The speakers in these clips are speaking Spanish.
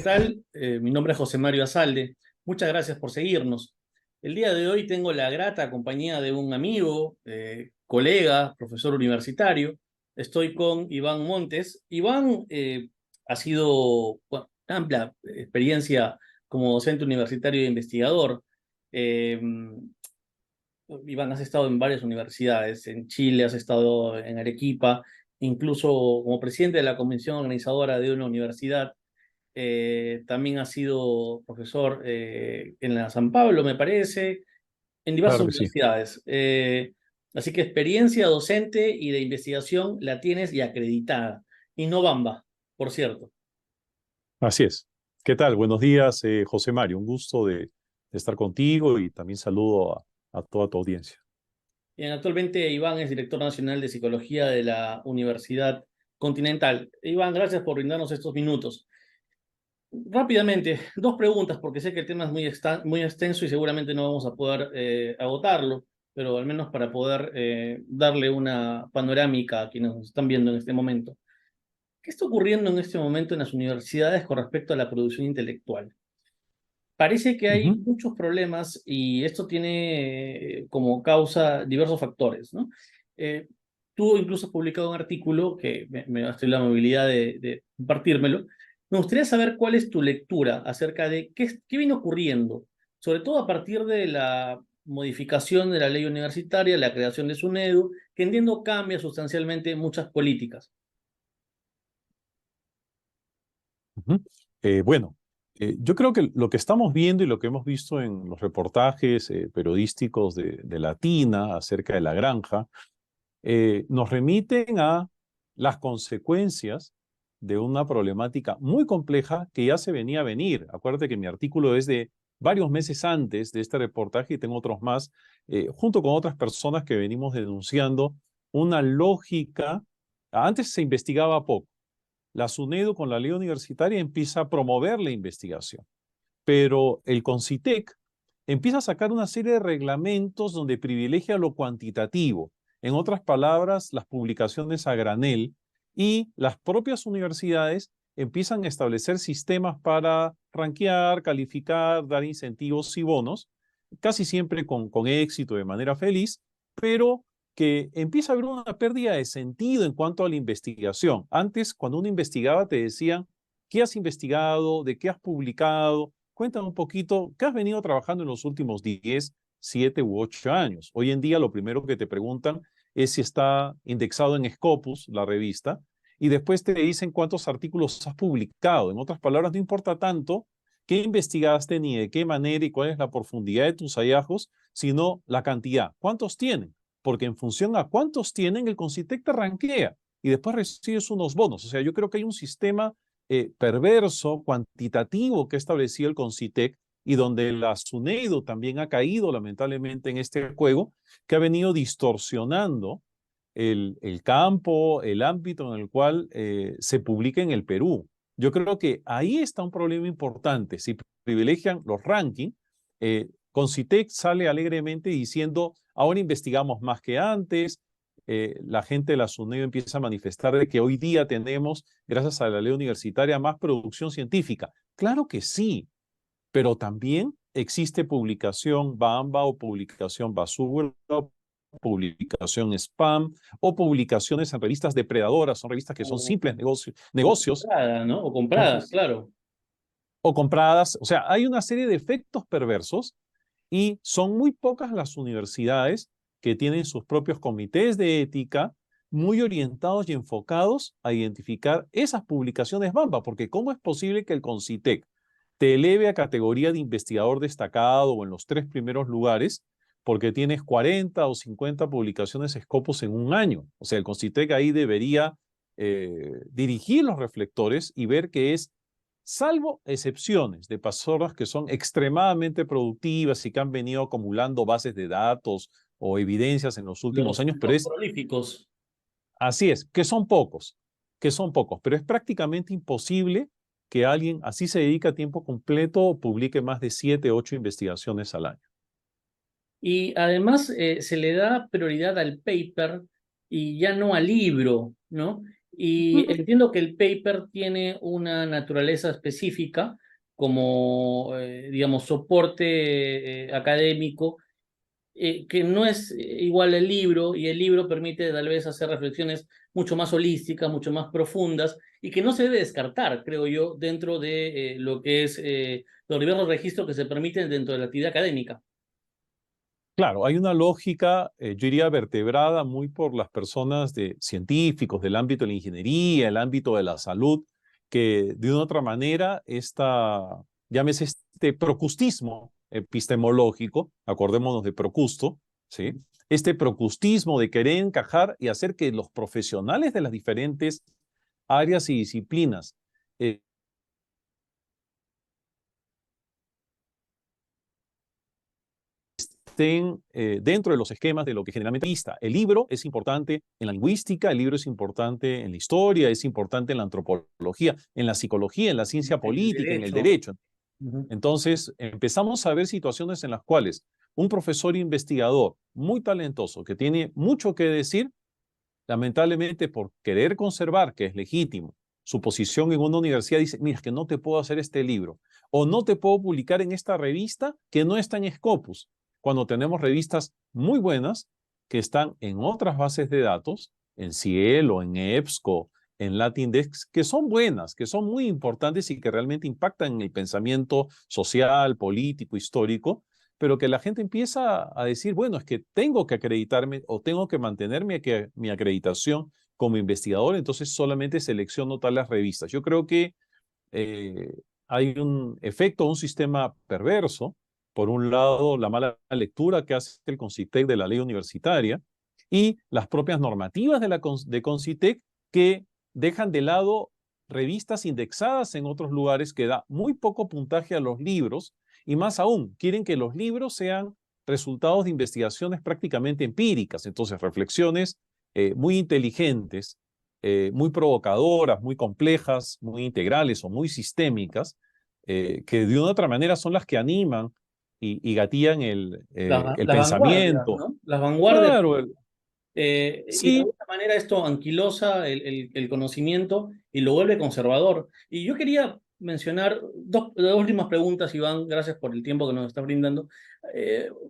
tal? Mi nombre es José Mario Azalde. Muchas gracias por seguirnos. El día de hoy tengo la grata compañía de un amigo, colega, profesor universitario. Estoy con Iván Montes. Iván ha sido amplia experiencia como docente universitario e investigador. Eh, Iván, has estado en varias universidades. En Chile, has estado en Arequipa, incluso como presidente de la comisión organizadora de una universidad. También ha sido profesor en la San Pablo, me parece, en diversas Claro que sí, universidades. Así que experiencia docente y de investigación la tienes y acreditada. Y no bamba, por cierto. así es. ¿Qué tal? Buenos días, José Mario. Un gusto de estar contigo y también saludo a toda tu audiencia. Bien, actualmente Iván es director nacional de psicología de la Universidad Continental. Iván, gracias por brindarnos estos minutos. Rápidamente, dos preguntas, porque sé que el tema es muy extenso y seguramente no vamos a poder agotarlo, pero al menos para poder darle una panorámica a quienes nos están viendo en este momento. ¿Qué está ocurriendo en este momento en las universidades con respecto a la producción intelectual? Parece que hay Ujú. muchos problemas y esto tiene como causa diversos factores, ¿no? Eh, Tú incluso has publicado un artículo que me das la movilidad de compartírmelo. Me gustaría saber cuál es tu lectura acerca de qué viene ocurriendo, sobre todo a partir de la modificación de la ley universitaria, la creación de SUNEDU, que entiendo cambia sustancialmente muchas políticas. Ujú. Bueno, yo creo que lo que estamos viendo y lo que hemos visto en los reportajes periodísticos de Latina acerca de la granja, nos remiten a las consecuencias de una problemática muy compleja que ya se venía a venir. Acuérdate que mi artículo es de varios meses antes de este reportaje y tengo otros más, junto con otras personas que venimos denunciando una lógica. Antes se investigaba poco. La SUNEDU con la ley universitaria empieza a promover la investigación, pero el CONCITEC empieza a sacar una serie de reglamentos donde privilegia lo cuantitativo. En otras palabras, las publicaciones a granel, y las propias universidades empiezan a establecer sistemas para rankear, calificar, dar incentivos y bonos, casi siempre con éxito, de manera feliz, pero que empieza a haber una pérdida de sentido en cuanto a la investigación. Antes, cuando uno investigaba, te decían, ¿qué has investigado? ¿De qué has publicado? Cuéntame un poquito, ¿qué has venido trabajando en los últimos 10, 7 u 8 años? Hoy en día lo primero que te preguntan es si está indexado en Scopus, la revista, y después te dicen cuántos artículos has publicado. En otras palabras, no importa tanto qué investigaste ni de qué manera y cuál es la profundidad de tus hallazgos, sino la cantidad. ¿Cuántos tienen? Porque en función a cuántos tienen, el CONCITEC te rankea y después recibes unos bonos. O sea, yo creo que hay un sistema perverso, cuantitativo que ha establecido el CONCITEC y donde la SUNEDU también ha caído lamentablemente en este juego, que ha venido distorsionando el campo, el ámbito en el cual se publica en el Perú. Yo creo que ahí está un problema importante. Si privilegian los rankings, CONCITEC sale alegremente diciendo, ahora investigamos más que antes. La gente de la SUNEDU empieza a manifestar de que hoy día tenemos, gracias a la ley universitaria, más producción científica. Claro que sí, pero también existe publicación Bamba o publicación basura, publicación spam o publicaciones en revistas depredadoras, son revistas que son O, simples o negocios. comprada, ¿no? O comprada, Entonces, claro. o compradas, o sea, hay una serie de efectos perversos y son muy pocas las universidades que tienen sus propios comités de ética muy orientados y enfocados a identificar esas publicaciones Bamba, porque ¿cómo es posible que el CONCITEC te eleve a categoría de investigador destacado o en los 3 primeros lugares porque tienes 40 o 50 publicaciones Scopus en un año? O sea, el CONCITEC ahí debería dirigir los reflectores y ver que es, salvo excepciones de personas que son extremadamente productivas y que han venido acumulando bases de datos o evidencias en los últimos años, pero Los es prolíficos. así es, que son pocos, pero es prácticamente imposible que alguien así se dedica a tiempo completo publique más de 7, 8 investigaciones al año. Y además se le da prioridad al paper y ya no al libro, ¿no? Y entiendo que el paper tiene una naturaleza específica como, digamos, soporte académico, que no es igual al libro, y el libro permite tal vez hacer reflexiones mucho más holísticas, mucho más profundas, y que no se debe descartar, creo yo, dentro de lo que es los diversos registros que se permiten dentro de la actividad académica. Claro, hay una lógica, yo diría, vertebrada muy por las personas de científicos del ámbito de la ingeniería, el ámbito de la salud, que de una u otra manera llámese este procustismo epistemológico, acordémonos de Procusto, ¿sí? Este procustismo de querer encajar y hacer que los profesionales de las diferentes áreas y disciplinas eh, estén dentro de los esquemas de lo que generalmente está. El libro es importante en la lingüística, el libro es importante en la historia, es importante en la antropología, en la psicología, en la ciencia En el política, en el derecho. derecho. Entonces, empezamos a ver situaciones en las cuales un profesor investigador muy talentoso que tiene mucho que decir, lamentablemente por querer conservar, que es legítimo, su posición en una universidad, dice, mira, es que no te puedo hacer este libro o no te puedo publicar en esta revista que no está en Scopus, cuando tenemos revistas muy buenas que están en otras bases de datos, en Ciel o en EBSCO, en Latindex, que son buenas, que son muy importantes y que realmente impactan en el pensamiento social, político, histórico, pero que la gente empieza a decir, bueno, es que tengo que acreditarme o tengo que mantenerme mi acreditación como investigador, entonces solamente selecciono tales revistas. Yo creo que eh, hay un efecto, un sistema perverso. Por un lado, la mala lectura que hace el CONCITEC de la ley universitaria y las propias normativas de CONCITEC que dejan de lado revistas indexadas en otros lugares que da muy poco puntaje a los libros y más aún, quieren que los libros sean resultados de investigaciones prácticamente empíricas, entonces reflexiones muy inteligentes, muy provocadoras, muy complejas, muy integrales o muy sistémicas, que de una u otra manera son las que animan y gatillan el Las vanguardias, pensamiento. ¿no? Las vanguardias. Claro, Y de sí. alguna manera esto anquilosa el conocimiento y lo vuelve conservador. Y yo quería mencionar dos últimas preguntas, Iván, gracias por el tiempo que nos estás brindando.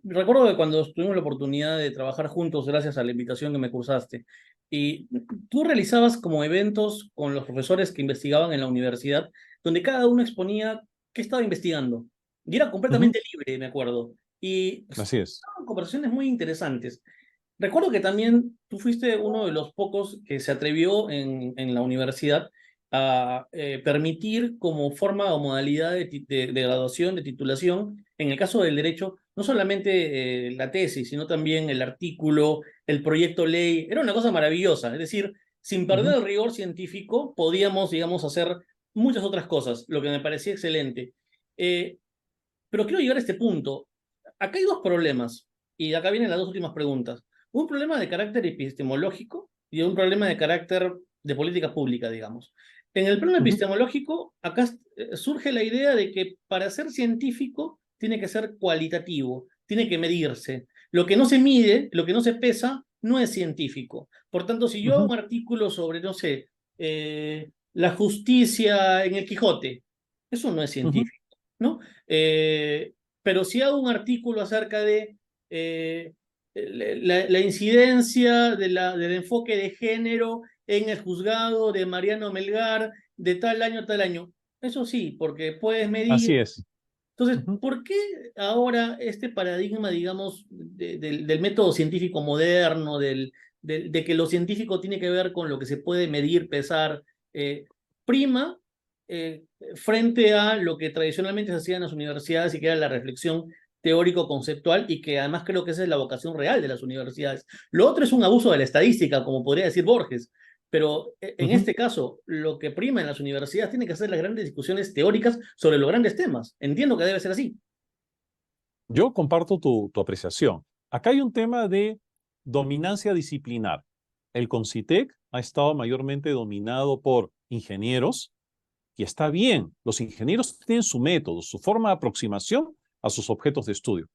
Recuerdo que cuando tuvimos la oportunidad de trabajar juntos, gracias a la invitación que me cursaste, y tú realizabas como eventos con los profesores que investigaban en la universidad, donde cada uno exponía qué estaba investigando. Y era Ujú, completamente libre, me acuerdo. Y así es. estaban conversaciones muy interesantes. Recuerdo que también tú fuiste uno de los pocos que se atrevió en la universidad a permitir como forma o modalidad de graduación, de titulación, en el caso del derecho, no solamente la tesis, sino también el artículo, el proyecto ley. Era una cosa maravillosa. Es decir, sin perder Ujú, el rigor científico, podíamos, digamos, hacer muchas otras cosas, lo que me parecía excelente. Eh, pero quiero llegar a este punto. Acá hay dos problemas, y acá vienen las dos últimas preguntas. Un problema de carácter epistemológico y un problema de carácter de política pública, digamos. En el plano ujú, epistemológico, acá surge la idea de que para ser científico tiene que ser cualitativo, tiene que medirse. Lo que no se mide, lo que no se pesa, no es científico. Por tanto, si yo hago ujú, un artículo sobre, no sé, la justicia en el Quijote, eso no es ujú. científico, ¿no? Eh, pero si hago un artículo acerca de la incidencia del enfoque de género en el juzgado de Mariano Melgar de tal año a tal año, eso sí, porque puedes medir. Así es. Entonces, Ujú. ¿por qué ahora este paradigma, digamos, del método científico moderno, de que lo científico tiene que ver con lo que se puede medir, pesar, prima frente a lo que tradicionalmente se hacía en las universidades y que era la reflexión teórico-conceptual y que además creo que esa es la vocación real de las universidades? Lo otro es un abuso de la estadística, como podría decir Borges, pero en Ujú. este caso, lo que prima en las universidades tiene que ser las grandes discusiones teóricas sobre los grandes temas. Entiendo que debe ser así. Yo comparto tu apreciación. Acá hay un tema de dominancia disciplinar. El CONCITEC ha estado mayormente dominado por ingenieros y está bien. Los ingenieros tienen su método, su forma de aproximación a sus objetos de estudio.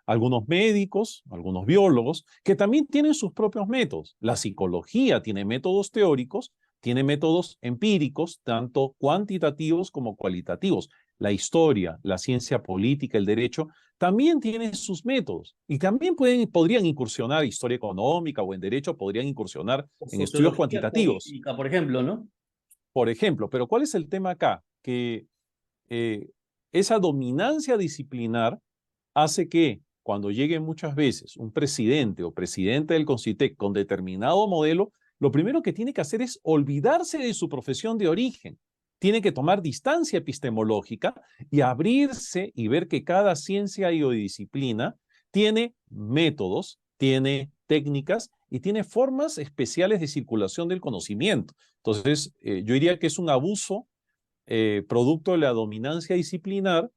Algunos médicos, algunos biólogos, que también tienen sus propios métodos. La psicología tiene métodos teóricos, tiene métodos empíricos, tanto cuantitativos como cualitativos. La historia, la ciencia política, el derecho, también tienen sus métodos y también podrían incursionar historia económica o en derecho, podrían incursionar O en estudios sociología cuantitativos, política, por ejemplo, ¿no? por ejemplo. Pero ¿cuál es el tema acá? Que eh, esa dominancia disciplinar hace que cuando llegue muchas veces un presidente o presidente del CONCITEC con determinado modelo, lo primero que tiene que hacer es olvidarse de su profesión de origen. Tiene que tomar distancia epistemológica y abrirse y ver que cada ciencia y o disciplina tiene métodos, tiene técnicas y tiene formas especiales de circulación del conocimiento. Entonces, yo diría que es un abuso producto de la dominancia disciplinar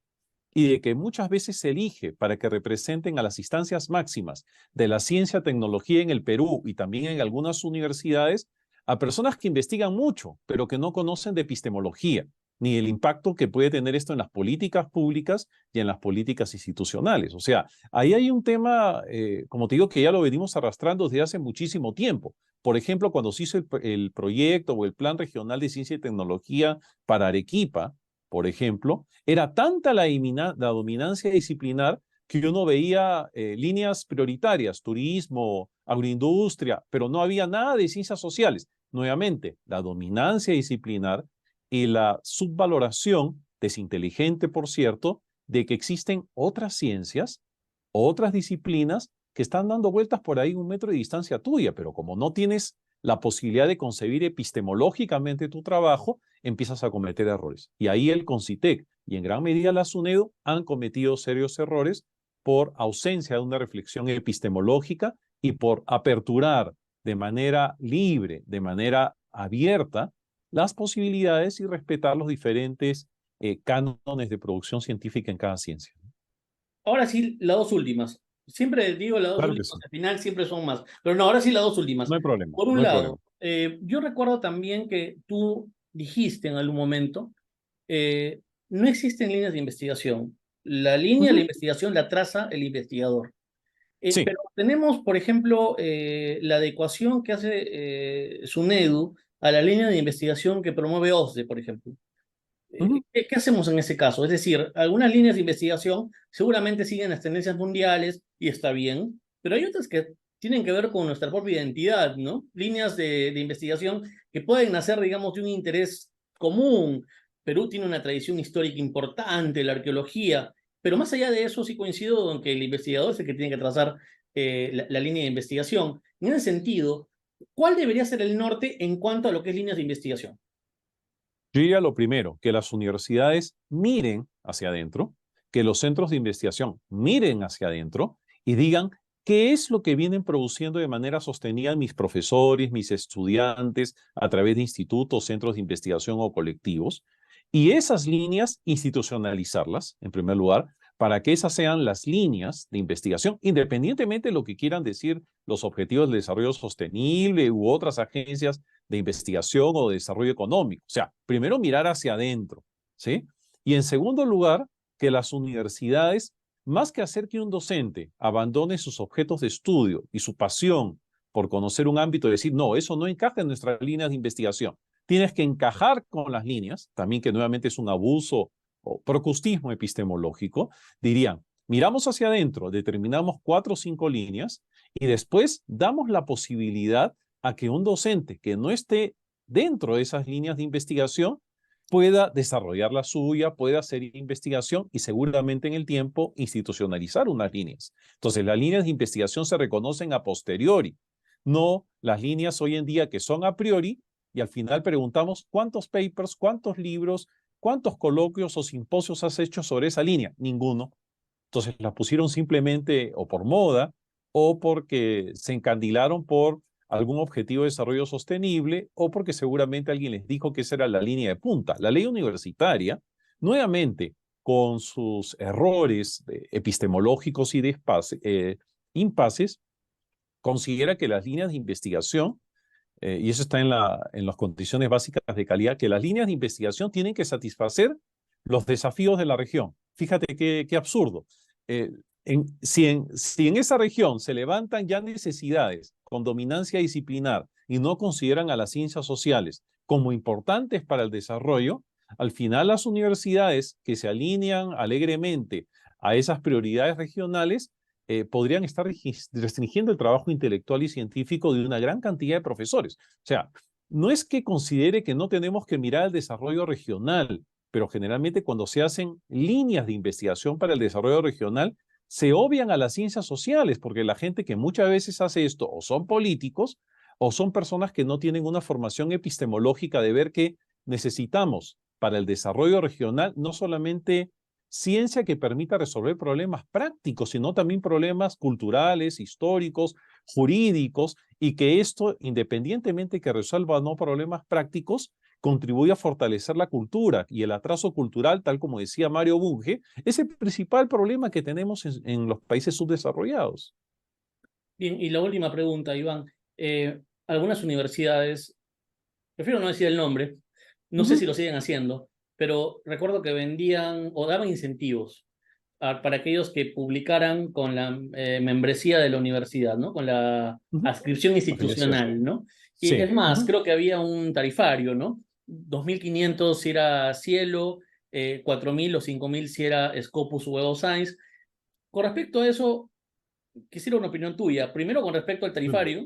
y de que muchas veces se elige para que representen a las instancias máximas de la ciencia, tecnología en el Perú y también en algunas universidades a personas que investigan mucho, pero que no conocen de epistemología, ni el impacto que puede tener esto en las políticas públicas y en las políticas institucionales. O sea, ahí hay un tema, como te digo, que ya lo venimos arrastrando desde hace muchísimo tiempo. Por ejemplo, cuando se hizo el proyecto o el Plan Regional de Ciencia y Tecnología para Arequipa, por ejemplo, era tanta la dominancia disciplinar que uno veía líneas prioritarias, turismo, agroindustria, pero no había nada de ciencias sociales. Nuevamente, la dominancia disciplinar y la subvaloración, desinteligente por cierto, de que existen otras ciencias, otras disciplinas que están dando vueltas por ahí 1 metro de distancia tuya, pero como no tienes la posibilidad de concebir epistemológicamente tu trabajo, empiezas a cometer errores. Y ahí el CONCITEC y en gran medida la SUNEDO han cometido serios errores por ausencia de una reflexión epistemológica y por aperturar de manera libre, de manera abierta, las posibilidades y respetar los diferentes cánones de producción científica en cada ciencia. Ahora sí, las dos últimas. Siempre digo las dos Claro que últimas, sí. al final siempre son más. Pero no, ahora sí las dos últimas. No hay problema, Por no un hay problema. lado, yo recuerdo también que tú dijiste en algún momento, eh, no existen líneas de investigación. La línea de la investigación la traza el investigador. Sí. Pero tenemos, por ejemplo, la adecuación que hace SUNEDU a la línea de investigación que promueve OSDE, por ejemplo. Ujú. ¿Qué hacemos en ese caso? Es decir, algunas líneas de investigación seguramente siguen las tendencias mundiales y está bien, pero hay otras que tienen que ver con nuestra propia identidad, ¿no? Líneas de investigación que pueden nacer, digamos, de un interés común. Perú tiene una tradición histórica importante, la arqueología, pero más allá de eso sí coincido en que el investigador es el que tiene que trazar la línea de investigación. En ese sentido, ¿cuál debería ser el norte en cuanto a lo que es líneas de investigación? Yo diría lo primero, que las universidades miren hacia adentro, que los centros de investigación miren hacia adentro y digan qué es lo que vienen produciendo de manera sostenida mis profesores, mis estudiantes, a través de institutos, centros de investigación o colectivos, y esas líneas institucionalizarlas, en primer lugar, para que esas sean las líneas de investigación, independientemente de lo que quieran decir los objetivos de desarrollo sostenible u otras agencias de investigación o de desarrollo económico. O sea, primero mirar hacia adentro, ¿sí? Y en segundo lugar, que las universidades, más que hacer que un docente abandone sus objetos de estudio y su pasión por conocer un ámbito y decir, no, eso no encaja en nuestras líneas de investigación. Tienes que encajar con las líneas, también que nuevamente es un abuso o procustismo epistemológico, dirían, miramos hacia adentro, determinamos 4 o 5 líneas y después damos la posibilidad a que un docente que no esté dentro de esas líneas de investigación pueda desarrollar la suya, pueda hacer investigación y seguramente en el tiempo institucionalizar unas líneas. Entonces, las líneas de investigación se reconocen a posteriori, no las líneas hoy en día que son a priori y al final preguntamos cuántos papers, cuántos libros, cuántos coloquios o simposios has hecho sobre esa línea. Ninguno. Entonces las pusieron simplemente o por moda o porque se encandilaron por algún objetivo de desarrollo sostenible o porque seguramente alguien les dijo que esa era la línea de punta. La ley universitaria, nuevamente, con sus errores epistemológicos y de impases, considera que las líneas de investigación, y eso está en las condiciones básicas de calidad, que las líneas de investigación tienen que satisfacer los desafíos de la región. Fíjate qué absurdo. Eh, si en esa región se levantan ya necesidades con dominancia disciplinar y no consideran a las ciencias sociales como importantes para el desarrollo, al final las universidades que se alinean alegremente a esas prioridades regionales podrían estar restringiendo el trabajo intelectual y científico de una gran cantidad de profesores. O sea, no es que considere que no tenemos que mirar el desarrollo regional, pero generalmente cuando se hacen líneas de investigación para el desarrollo regional, se obvian a las ciencias sociales, porque la gente que muchas veces hace esto o son políticos o son personas que no tienen una formación epistemológica de ver que necesitamos para el desarrollo regional no solamente ciencia que permita resolver problemas prácticos, sino también problemas culturales, históricos, jurídicos, y que esto, independientemente que resuelva o no problemas prácticos, contribuye a fortalecer la cultura y el atraso cultural, tal como decía Mario Bunge, es el principal problema que tenemos en los países subdesarrollados. Bien, y la última pregunta, Iván. Algunas universidades, prefiero no decir el nombre, no sé si lo siguen haciendo, pero recuerdo que vendían o daban incentivos para aquellos que publicaran con la membresía de la universidad, ¿no? Con la adscripción Afiliación. institucional, ¿no? Y Sí. es más, creo que había un tarifario, ¿no? 2.500 si era Cielo, 4.000 o 5.000 si era Scopus o Web of Science. Con respecto a eso, quisiera una opinión tuya. Primero, con respecto al tarifario,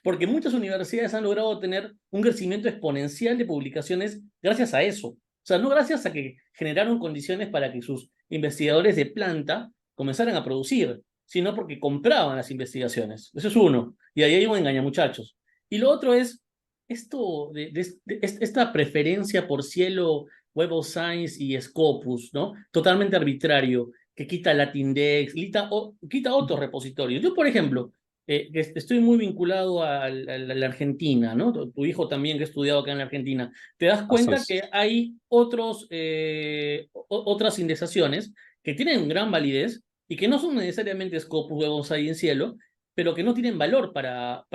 porque muchas universidades han logrado tener un crecimiento exponencial de publicaciones gracias a eso. O sea, no gracias a que generaron condiciones para que sus investigadores de planta comenzaran a producir, sino porque compraban las investigaciones. Eso es uno. Y ahí hay un engañamuchachos. Y lo otro es esta preferencia por Cielo, Web of Science y Scopus, ¿no? Totalmente arbitrario, que quita Latindex, quita otros repositorios. Yo, por ejemplo, que estoy muy vinculado a la Argentina, ¿no? Tu hijo también que ha estudiado acá en la Argentina. Te das Así cuenta es. que hay otras indexaciones que tienen gran validez y que no son necesariamente Scopus, Web of Science y Cielo, pero que no tienen valor para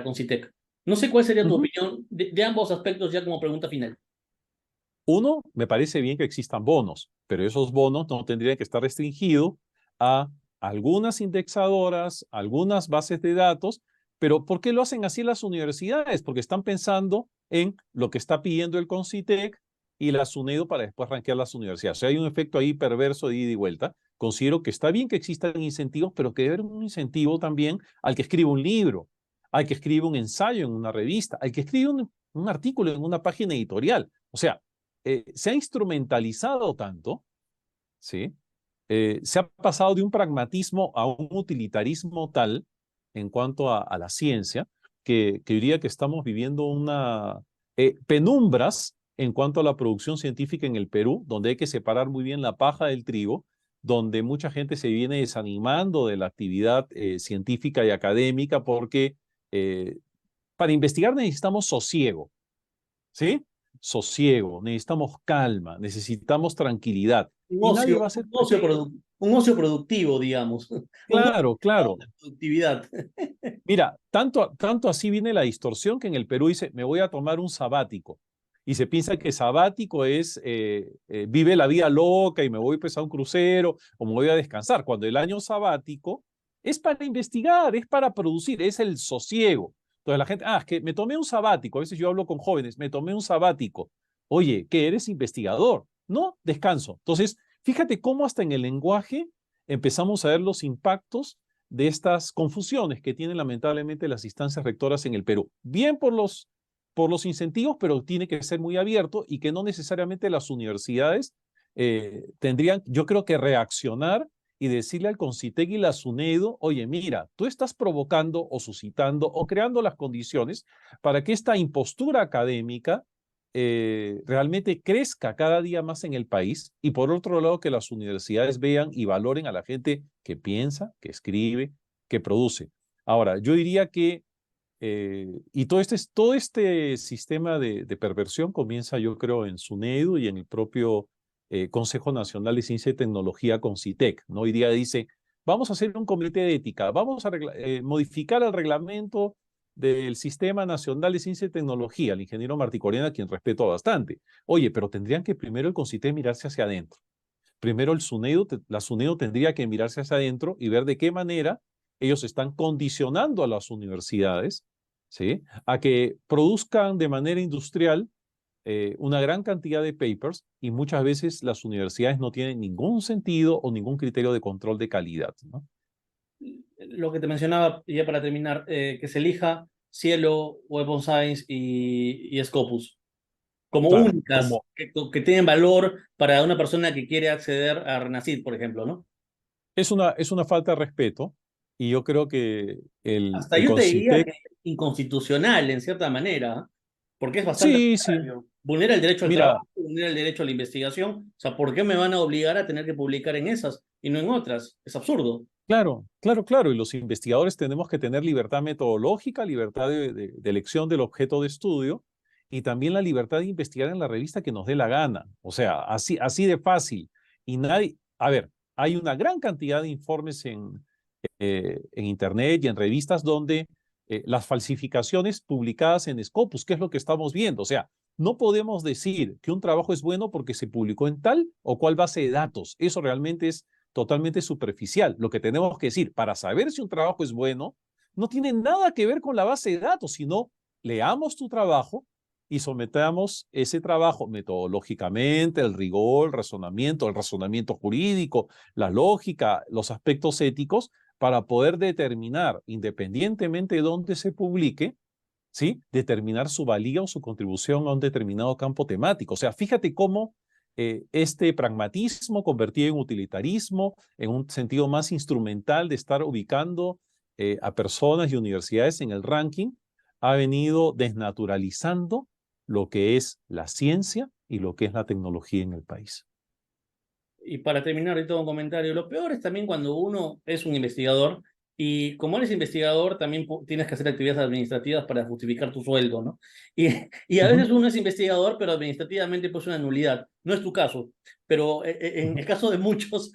Concitec. No sé cuál sería tu opinión de ambos aspectos ya como pregunta final. Uno, me parece bien que existan bonos, pero esos bonos no tendrían que estar restringidos a algunas indexadoras, algunas bases de datos, pero ¿por qué lo hacen así las universidades? Porque están pensando en lo que está pidiendo el CONCITEC y la SUNEDO para después rankear las universidades. O sea, hay un efecto ahí perverso de ida y vuelta. Considero que está bien que existan incentivos, pero que debe haber un incentivo también al que escribe un libro, al que escribe un ensayo en una revista, al que escribe un artículo en una página editorial. O sea, se ha instrumentalizado tanto, ¿sí? Se ha pasado de un pragmatismo a un utilitarismo tal en cuanto a la ciencia, que diría que estamos viviendo una penumbras en cuanto a la producción científica en el Perú, donde hay que separar muy bien la paja del trigo, donde mucha gente se viene desanimando de la actividad científica y académica porque para investigar necesitamos sosiego, ¿sí? Sosiego, necesitamos calma, necesitamos tranquilidad. Y nadie va a hacer Un ocio productivo, digamos. Un claro, ocio claro. de productividad. Mira, tanto así viene la distorsión que en el Perú dice, me voy a tomar un sabático. Y se piensa que sabático es, vive la vida loca y me voy pues a un crucero o me voy a descansar, cuando el año sabático es para investigar, es para producir, es el sosiego. Entonces la gente, es que me tomé un sabático, a veces yo hablo con jóvenes, me tomé un sabático. Oye, ¿qué eres investigador? No, descanso. Entonces, fíjate cómo hasta en el lenguaje empezamos a ver los impactos de estas confusiones que tienen lamentablemente las instancias rectoras en el Perú. Bien por los incentivos, pero tiene que ser muy abierto y que no necesariamente las universidades tendrían, yo creo que reaccionar y decirle al CONCITEC y la SUNEDO, oye, mira, tú estás provocando o suscitando o creando las condiciones para que esta impostura académica realmente crezca cada día más en el país y por otro lado que las universidades vean y valoren a la gente que piensa, que escribe, que produce. Ahora, yo diría que, y todo este sistema de perversión comienza yo creo en SUNEDU y en el propio Consejo Nacional de Ciencia y Tecnología, CONCITEC, ¿no? Hoy día dice, vamos a hacer un comité de ética, vamos a modificar el reglamento del Sistema Nacional de Ciencia y Tecnología, el ingeniero Martí Corena, a quien respeto bastante. Oye, pero tendrían que primero el CONCITEC mirarse hacia adentro. primero la SUNEDU tendría que mirarse hacia adentro y ver de qué manera ellos están condicionando a las universidades, ¿sí?, a que produzcan de manera industrial una gran cantidad de papers, y muchas veces las universidades no tienen ningún sentido o ningún criterio de control de calidad, ¿no? Lo que te mencionaba, ya para terminar, que se elija Cielo, Web of Science y Scopus como Claro, únicas, que tienen valor para una persona que quiere acceder a Renacid, por ejemplo, ¿no? es una falta de respeto, y yo creo que Hasta el yo te diría CONCITEC, que es inconstitucional en cierta manera, porque es bastante sí, sí, arbitrario. Vulnera el derecho al mira, trabajo, vulnera el derecho a la investigación. O sea, ¿por qué me van a obligar a tener que publicar en esas y no en otras? Es absurdo. claro, claro, claro, y los investigadores tenemos que tener libertad metodológica, libertad de elección del objeto de estudio, y también la libertad de investigar en la revista que nos dé la gana. O sea, así de fácil. Y nadie, a ver, hay una gran cantidad de informes en Internet y en revistas donde las falsificaciones publicadas en Scopus, ¿qué es lo que estamos viendo? O sea, no podemos decir que un trabajo es bueno porque se publicó en tal o cual base de datos. Eso realmente es totalmente superficial. Lo que tenemos que decir para saber si un trabajo es bueno no tiene nada que ver con la base de datos, sino leamos tu trabajo y sometamos ese trabajo metodológicamente, el razonamiento jurídico, la lógica, los aspectos éticos, para poder determinar, independientemente de dónde se publique, ¿sí?, determinar su valía o su contribución a un determinado campo temático. O sea, fíjate cómo este pragmatismo convertido en utilitarismo, en un sentido más instrumental de estar ubicando a personas y universidades en el ranking, ha venido desnaturalizando lo que es la ciencia y lo que es la tecnología en el país. Y para terminar, ahorita un comentario. Lo peor es también cuando uno es un investigador y como eres investigador también tienes que hacer actividades administrativas para justificar tu sueldo, ¿no? Y a Ujú, veces uno es investigador, pero administrativamente pues una nulidad. No es tu caso, pero en ujú. el caso de muchos,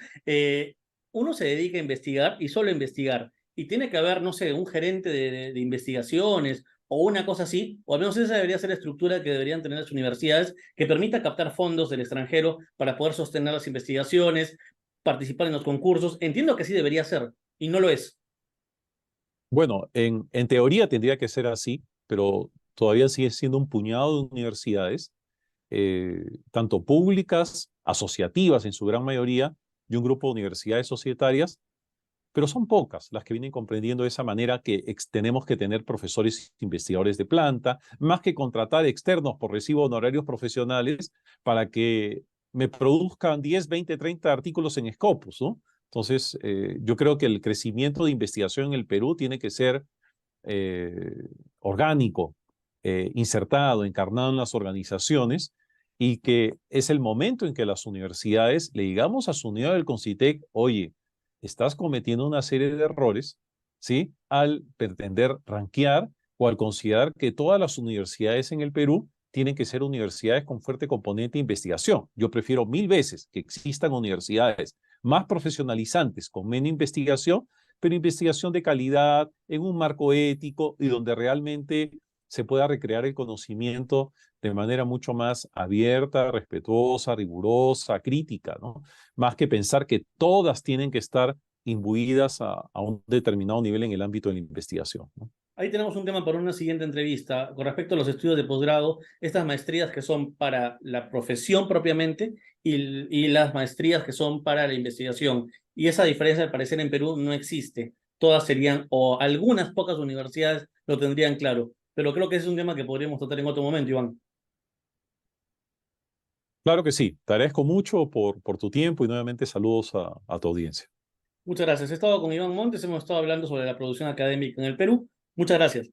uno se dedica a investigar y solo a investigar. Y tiene que haber, no sé, un gerente de investigaciones o una cosa así, o al menos esa debería ser la estructura que deberían tener las universidades, que permita captar fondos del extranjero para poder sostener las investigaciones, participar en los concursos. Entiendo que sí debería ser, y no lo es. Bueno, en teoría tendría que ser así, pero todavía sigue siendo un puñado de universidades, tanto públicas, asociativas en su gran mayoría, y un grupo de universidades societarias, pero son pocas las que vienen comprendiendo de esa manera que tenemos que tener profesores investigadores de planta, más que contratar externos por recibo de honorarios profesionales para que me produzcan 10, 20, 30 artículos en Scopus, ¿no? Entonces, yo creo que el crecimiento de investigación en el Perú tiene que ser eh, orgánico, insertado, encarnado en las organizaciones, y que es el momento en que las universidades le digamos a su unidad del CONCITEC: oye, estás cometiendo una serie de errores, ¿sí?, al pretender rankear o al considerar que todas las universidades en el Perú tienen que ser universidades con fuerte componente de investigación. Yo prefiero 1000 veces que existan universidades más profesionalizantes con menos investigación, pero investigación de calidad, en un marco ético y donde realmente se pueda recrear el conocimiento de manera mucho más abierta, respetuosa, rigurosa, crítica, ¿no? Más que pensar que todas tienen que estar imbuidas a un determinado nivel en el ámbito de la investigación, ¿no? Ahí tenemos un tema para una siguiente entrevista con respecto a los estudios de posgrado, estas maestrías que son para la profesión propiamente y las maestrías que son para la investigación. Y esa diferencia, al parecer, en Perú no existe. Todas serían, o algunas pocas universidades lo tendrían claro. Pero creo que ese es un tema que podríamos tratar en otro momento, Iván. Claro que sí, te agradezco mucho por tu tiempo, y nuevamente saludos a tu audiencia. Muchas gracias. He estado con Iván Montes, hemos estado hablando sobre la producción académica en el Perú. Muchas gracias.